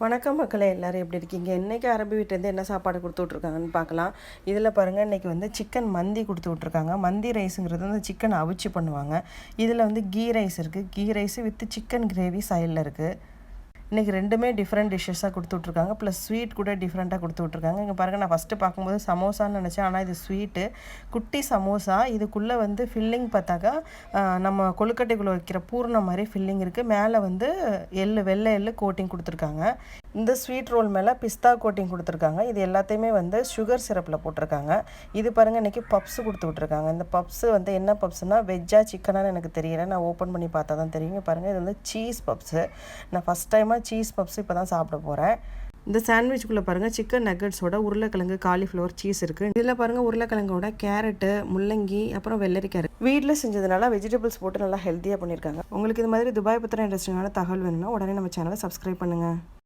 வணக்கம் மக்களே, எல்லோரும் எப்படி இருக்கீங்க? இன்றைக்கி அரபி வீட்டிலேருந்து என்ன சாப்பாடு கொடுத்து விட்ருக்காங்கன்னு பார்க்கலாம். இதில் பாருங்கள், இன்றைக்கி வந்து சிக்கன் மந்தி கொடுத்து விட்ருக்காங்க. மந்தி ரைஸுங்கிறது வந்து சிக்கன் அவிச்சு பண்ணுவாங்க. இதில் வந்து கீ ரைஸ் இருக்குது. Ghee rice with chicken gravy சைடில் இருக்குது. இன்றைக்கி ரெண்டுமே டிஃப்ரெண்ட் டிஷ்ஷஸாக கொடுத்து விட்ருக்காங்க. ப்ளஸ் ஸ்வீட் கூட டிஃப்ரெண்ட்டாக கொடுத்து விட்ருக்காங்க. இங்கே பாருங்கள், நான் ஃபஸ்ட்டு பார்க்கும்போது சமோசான்னு நினச்சேன். ஆனால் இது ஸ்வீட்டு, குட்டி சமோசா. இதுக்குள்ளே வந்து ஃபில்லிங் பார்த்தாக்கா நம்ம கொழுக்கட்டைக்குள்ளே வைக்கிற பூர்ணம் மாதிரி ஃபில்லிங் இருக்குது. மேலே வந்து வெள்ளை எள்ளு கோட்டிங் கொடுத்துருக்காங்க. இந்த ஸ்வீட் ரோல் மேலே பிஸ்தா கோட்டிங் கொடுத்துருக்காங்க. இது எல்லாத்தையுமே வந்து சுகர் சிரப்பில் போட்டிருக்காங்க. இது பாருங்கள், இன்றைக்கி பப்ஸ் கொடுத்து விட்ருக்காங்க. இந்த பப்ஸு வந்து என்ன பப்ஸுனால் வெஜ்ஜா சிக்கனான்னு எனக்கு தெரியல. நான் ஓப்பன் பண்ணி பார்த்தா தான் தெரியும். பாருங்கள், இது வந்து சீஸ் பப்ஸு. நான் ஃபஸ்ட் டைமாக சீஸ் பப்ஸ் இப்போ தான் சாப்பிட போகிறேன். இந்த சாண்ட்விச்சுக்குள்ளே பாருங்கள், சிக்கன் நக்கட்ஸோட உருளைக்கிழங்கு, காலிஃப்ளவர், சீஸ் இருக்குது. இதில் பாருங்கள், உருளைக்கிழங்கோட கேரட்டு, முள்ளங்கி, அப்புறம் வெள்ளரிக்காய். வீட்டில் செஞ்சதுனால வெஜிடபிள்ஸ் போட்டு நல்லா ஹெல்த்தியாக பண்ணியிருக்காங்க. உங்களுக்கு இது மாதிரி துபாய் பற்றின இன்ட்ரெஸ்டிங்கான தகவல் வேணும்னா உடனே நம்ம சேனலை சப்ஸ்கிரைப் பண்ணுங்கள்.